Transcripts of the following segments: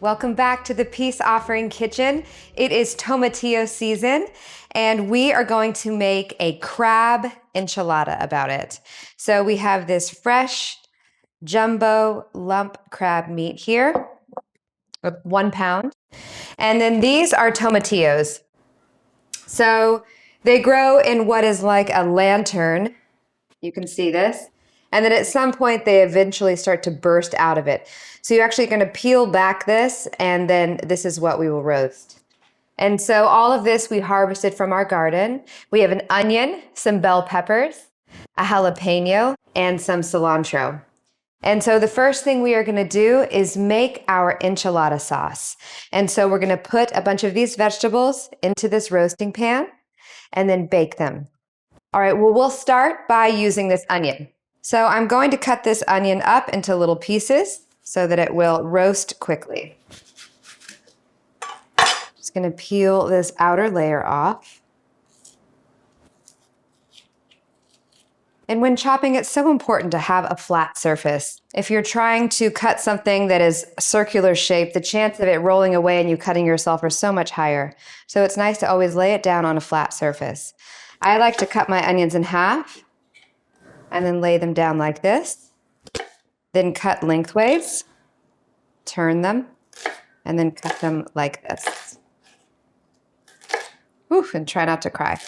Welcome back to the Peace Offering Kitchen. It is tomatillo season, and we are going to make a crab enchilada about it. So we have this fresh jumbo lump crab meat here, 1 pound. And then these are tomatillos. So they grow in what is like a lantern. You can see this. And then at some point, they eventually start to burst out of it. So you're actually going to peel back this, and then this is what we will roast. And so all of this we harvested from our garden. We have an onion, some bell peppers, a jalapeno, and some cilantro. And so the first thing we are going to do is make our enchilada sauce. And so we're going to put a bunch of these vegetables into this roasting pan and then bake them. All right, well, we'll start by using this onion. So I'm going to cut this onion up into little pieces so that it will roast quickly. Just going to peel this outer layer off. And when chopping, it's so important to have a flat surface. If you're trying to cut something that is circular shape, the chance of it rolling away and you cutting yourself are so much higher. So it's nice to always lay it down on a flat surface. I like to cut my onions in half and then lay them down like this. Then cut lengthways, turn them, and then cut them like this. Oof, and try not to cry.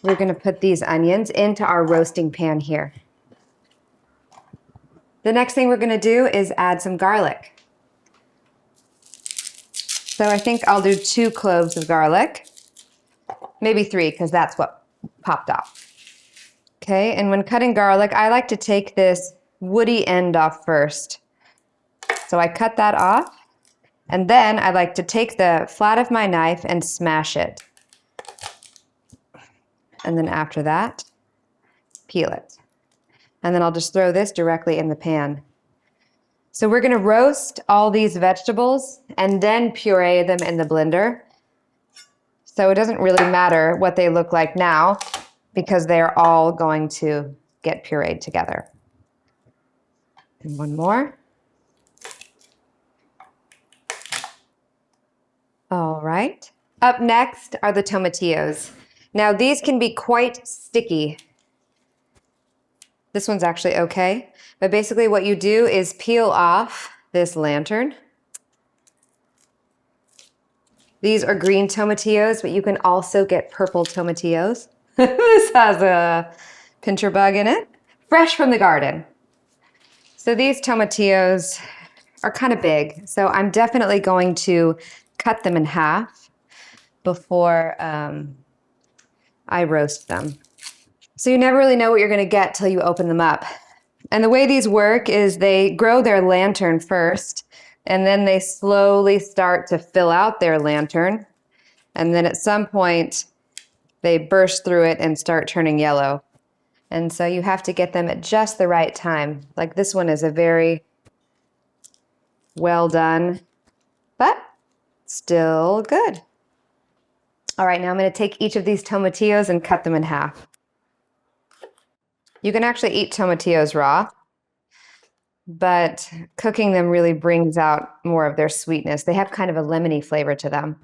We're going to put these onions into our roasting pan here. The next thing we're going to do is add some garlic. So I think I'll do 2 cloves of garlic, maybe 3 because that's what popped off. Okay, and when cutting garlic, I like to take this woody end off first. So I cut that off, and then I like to take the flat of my knife and smash it. And then after that, peel it. And then I'll just throw this directly in the pan. So we're going to roast all these vegetables and then puree them in the blender. So it doesn't really matter what they look like now because they're all going to get pureed together. And one more. All right. Up next are the tomatillos. Now these can be quite sticky. This one's actually okay. But basically what you do is peel off this lantern. These are green tomatillos, but you can also get purple tomatillos. This has a pincher bug in it. Fresh from the garden. So these tomatillos are kind of big. So I'm definitely going to cut them in half before I roast them. So you never really know what you're going to get till you open them up. And the way these work is they grow their lantern first, and then they slowly start to fill out their lantern. And then at some point, they burst through it and start turning yellow. And so you have to get them at just the right time. Like this one is a very well done, but still good. All right, now I'm going to take each of these tomatillos and cut them in half. You can actually eat tomatillos raw, but cooking them really brings out more of their sweetness. They have kind of a lemony flavor to them.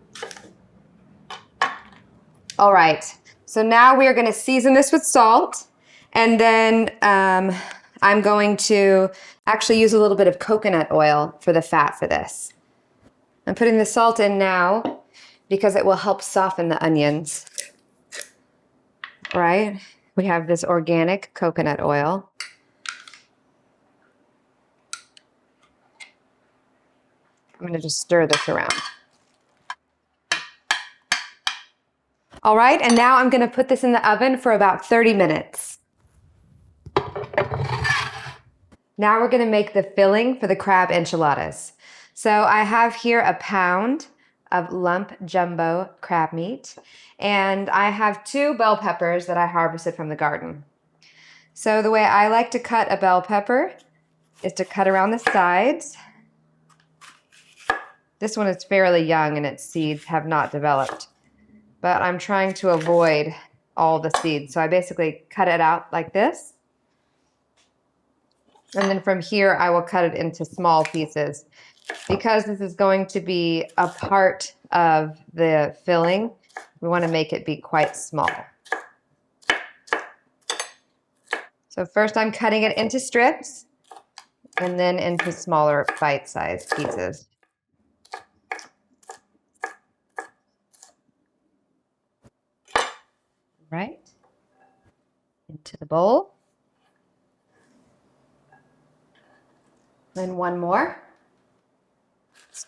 All right, so now we are going to season this with salt, and then I'm going to actually use a little bit of coconut oil for the fat for this. I'm putting the salt in now because it will help soften the onions. All right, we have this organic coconut oil. I'm going to just stir this around. All right, and now I'm going to put this in the oven for about 30 minutes. Now we're going to make the filling for the crab enchiladas. So I have here 1 pound of lump jumbo crab meat, and I have 2 bell peppers that I harvested from the garden. So the way I like to cut a bell pepper is to cut around the sides. This one is fairly young and its seeds have not developed, but I'm trying to avoid all the seeds. So I basically cut it out like this. And then from here, I will cut it into small pieces. Because this is going to be a part of the filling, we want to make it be quite small. So first I'm cutting it into strips and then into smaller bite-sized pieces. Right, into the bowl. Then one more.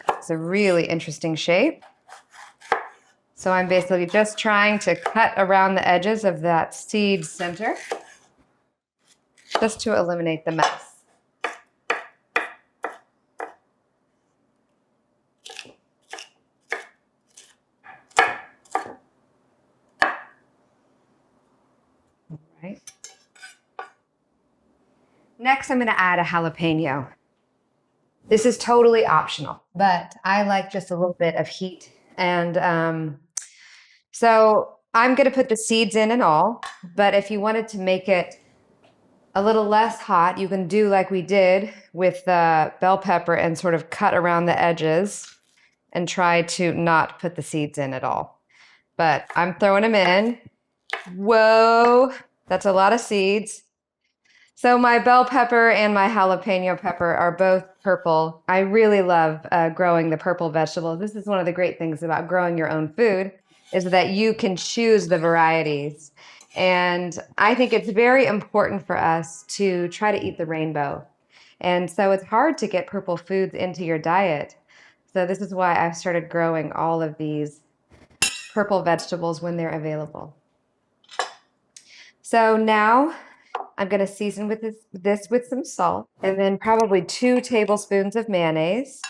It's a really interesting shape. So I'm basically just trying to cut around the edges of that seed center, just to eliminate the mess. Right. Next, I'm going to add a jalapeno. This is totally optional, but I like just a little bit of heat. And so I'm going to put the seeds in and all, but if you wanted to make it a little less hot, you can do like we did with the bell pepper and sort of cut around the edges and try to not put the seeds in at all. But I'm throwing them in. Whoa, that's a lot of seeds. So my bell pepper and my jalapeno pepper are both purple. I really love growing the purple vegetables. This is one of the great things about growing your own food, is that you can choose the varieties. And I think it's very important for us to try to eat the rainbow. And so it's hard to get purple foods into your diet. So this is why I've started growing all of these purple vegetables when they're available. So now I'm going to season with this with some salt, and then probably 2 tablespoons of mayonnaise.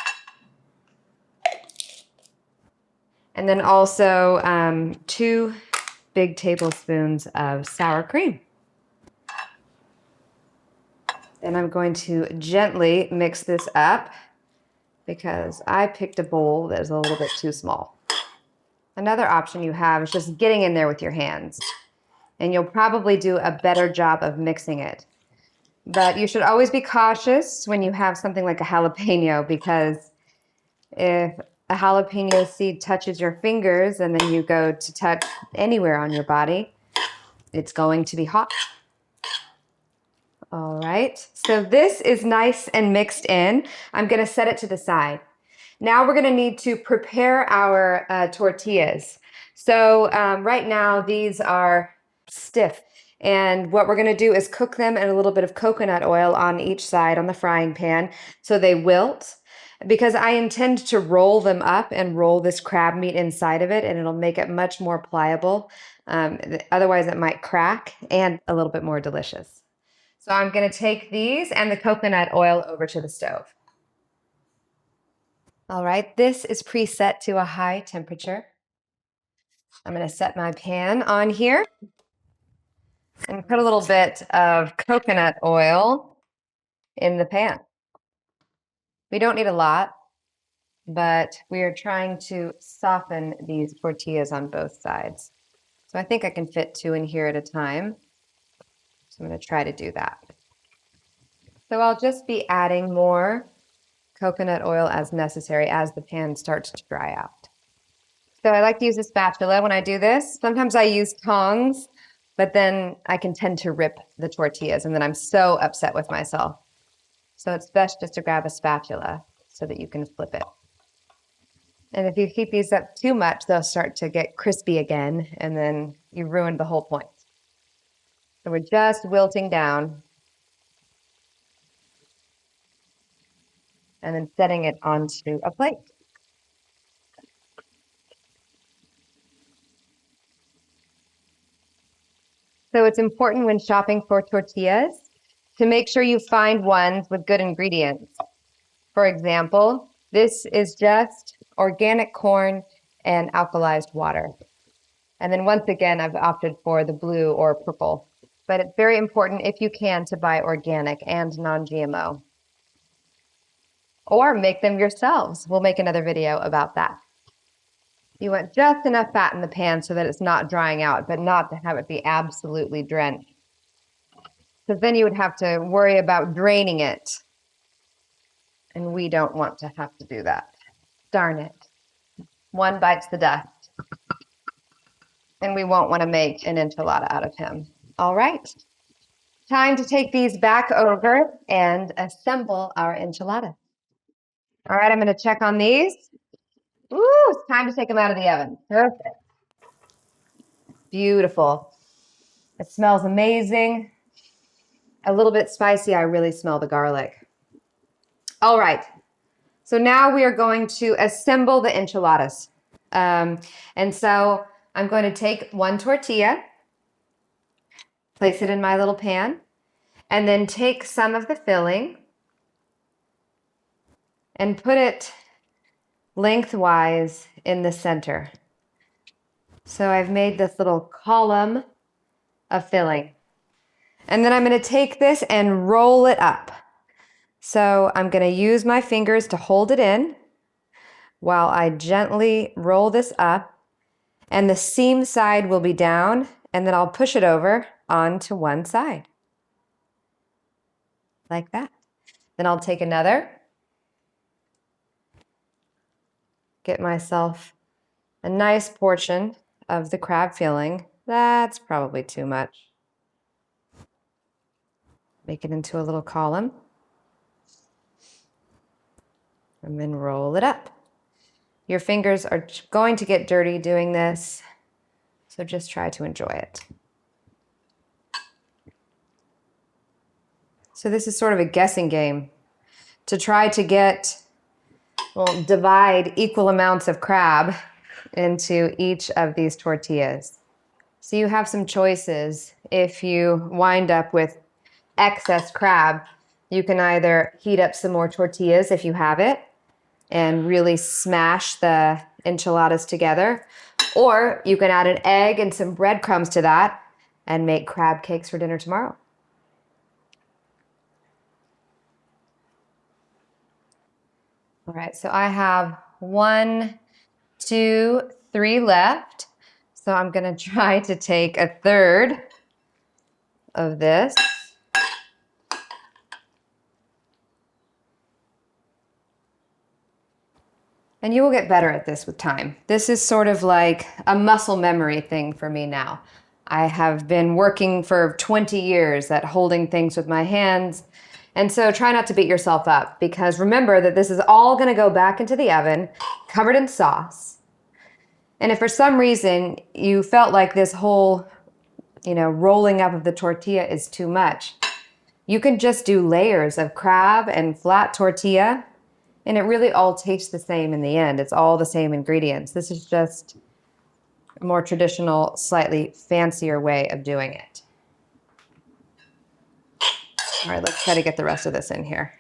And then also 2 big tablespoons of sour cream. Then I'm going to gently mix this up because I picked a bowl that is a little bit too small. Another option you have is just getting in there with your hands, and you'll probably do a better job of mixing it. But you should always be cautious when you have something like a jalapeno, because if a jalapeno seed touches your fingers and then you go to touch anywhere on your body, it's going to be hot. All right, so this is nice and mixed in. I'm going to set it to the side. Now we're going to need to prepare our tortillas. So right now these are stiff. And what we're going to do is cook them in a little bit of coconut oil on each side on the frying pan so they wilt, because I intend to roll them up and roll this crab meat inside of it, and it'll make it much more pliable. Otherwise it might crack, and a little bit more delicious. So I'm going to take these and the coconut oil over to the stove. All right, this is preset to a high temperature. I'm going to set my pan on here and put a little bit of coconut oil in the pan. We don't need a lot, but we are trying to soften these tortillas on both sides. So I think I can fit 2 in here at a time. So I'm going to try to do that. So I'll just be adding more coconut oil as necessary as the pan starts to dry out. So I like to use a spatula when I do this. Sometimes I use tongs, but then I can tend to rip the tortillas, and then I'm so upset with myself. So it's best just to grab a spatula so that you can flip it. And if you heat these up too much, they'll start to get crispy again, and then you ruined the whole point. So we're just wilting down and then setting it onto a plate. So it's important when shopping for tortillas to make sure you find ones with good ingredients. For example, this is just organic corn and alkalized water. And then once again, I've opted for the blue or purple. But it's very important, if you can, to buy organic and non-GMO. Or make them yourselves. We'll make another video about that. You want just enough fat in the pan so that it's not drying out, but not to have it be absolutely drenched. because then you would have to worry about draining it. And we don't want to have to do that. Darn it. One bites the dust. And we won't want to make an enchilada out of him. All right. Time to take these back over and assemble our enchilada. All right, I'm going to check on these. Ooh, it's time to take them out of the oven. Perfect. Beautiful. It smells amazing. A little bit spicy. I really smell the garlic. All right. So now we are going to assemble the enchiladas. And so I'm going to take one tortilla, place it in my little pan, and then take some of the filling and put it lengthwise in the center. So I've made this little column of filling. And then I'm going to take this and roll it up. So I'm going to use my fingers to hold it in while I gently roll this up. And the seam side will be down, and then I'll push it over onto one side. Like that. Then I'll take another. Get myself a nice portion of the crab filling. That's probably too much. Make it into a little column. And then roll it up. Your fingers are going to get dirty doing this, so just try to enjoy it. So this is sort of a guessing game to try to get, well, divide equal amounts of crab into each of these tortillas. So you have some choices. If you wind up with excess crab, you can either heat up some more tortillas if you have it and really smash the enchiladas together, or you can add an egg and some breadcrumbs to that and make crab cakes for dinner tomorrow. All right, so I have 1, 2, 3 left. So I'm gonna try to take a third of this. And you will get better at this with time. This is sort of like a muscle memory thing for me now. I have been working for 20 years at holding things with my hands. And so try not to beat yourself up, because remember that this is all gonna go back into the oven, covered in sauce. And if for some reason you felt like this whole, rolling up of the tortilla is too much, you can just do layers of crab and flat tortilla, and it really all tastes the same in the end. It's all the same ingredients. This is just a more traditional, slightly fancier way of doing it. All right, let's try to get the rest of this in here.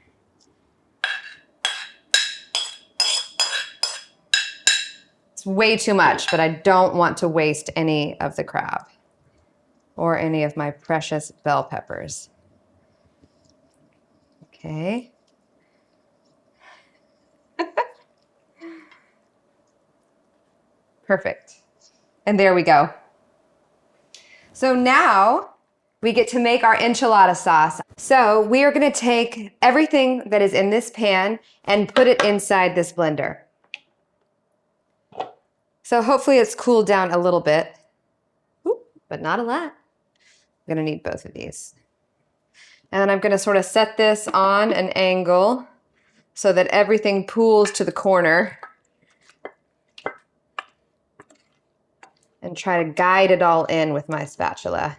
It's way too much, but I don't want to waste any of the crab or any of my precious bell peppers. Okay. Perfect. And there we go. So now we get to make our enchilada sauce. So we are going to take everything that is in this pan and put it inside this blender. So hopefully it's cooled down a little bit, but not a lot. I'm going to need both of these. And then I'm going to sort of set this on an angle so that everything pools to the corner. And try to guide it all in with my spatula.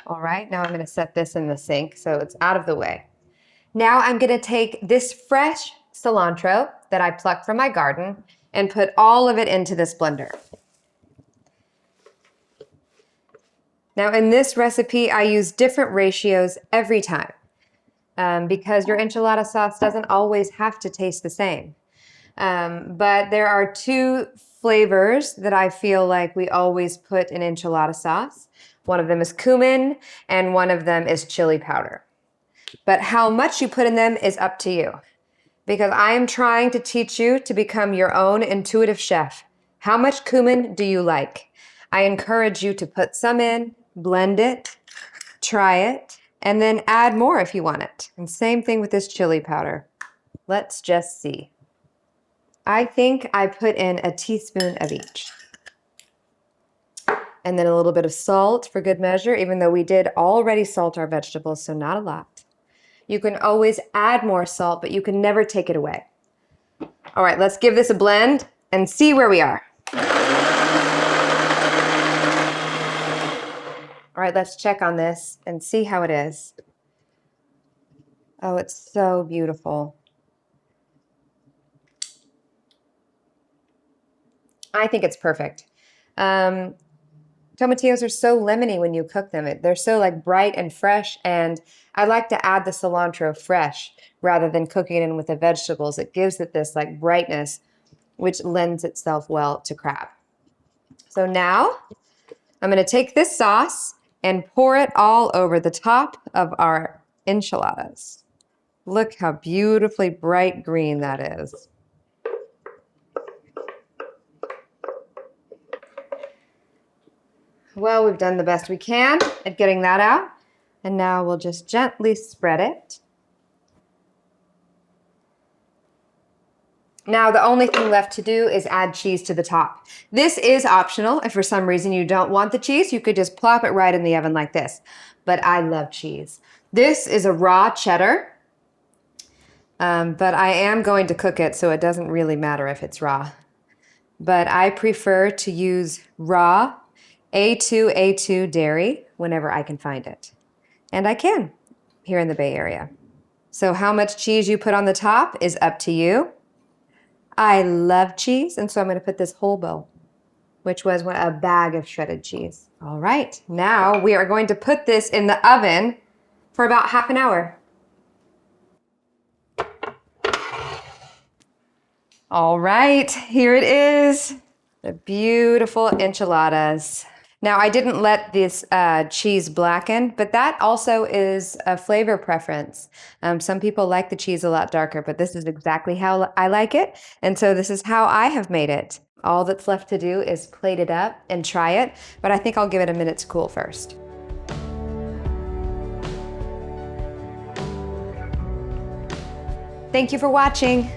All right, now I'm going to set this in the sink so it's out of the way. Now I'm going to take this fresh cilantro that I plucked from my garden and put all of it into this blender. Now in this recipe, I use different ratios every time. Because your enchilada sauce doesn't always have to taste the same. But there are 2 flavors that I feel like we always put in enchilada sauce. One of them is cumin and one of them is chili powder. But how much you put in them is up to you. because I am trying to teach you to become your own intuitive chef. How much cumin do you like? I encourage you to put some in, blend it, try it, and then add more if you want it. And same thing with this chili powder. Let's just see. I think I put in a teaspoon of each. And then a little bit of salt for good measure, even though we did already salt our vegetables, so not a lot. You can always add more salt, but you can never take it away. All right, let's give this a blend and see where we are. All right, let's check on this and see how it is. Oh, it's so beautiful. I think it's perfect. Tomatillos are so lemony when you cook them. They're so like bright and fresh, and I like to add the cilantro fresh rather than cooking it in with the vegetables. It gives it this like brightness, which lends itself well to crab. So now I'm going to take this sauce and pour it all over the top of our enchiladas. Look how beautifully bright green that is. Well, we've done the best we can at getting that out. And now we'll just gently spread it. Now the only thing left to do is add cheese to the top. This is optional. If for some reason you don't want the cheese, you could just plop it right in the oven like this. But I love cheese. This is a raw cheddar, but I am going to cook it, so it doesn't really matter if it's raw. But I prefer to use raw A2 dairy whenever I can find it. And I can here in the Bay Area. So how much cheese you put on the top is up to you. I love cheese, and so I'm going to put this whole bowl, which was a bag of shredded cheese. All right, now we are going to put this in the oven for about half an hour. All right, here it is, the beautiful enchiladas. Now, I didn't let this cheese blacken, but that also is a flavor preference. Some people like the cheese a lot darker, but this is exactly how I like it. And so this is how I have made it. All that's left to do is plate it up and try it, but I think I'll give it a minute to cool first. Thank you for watching.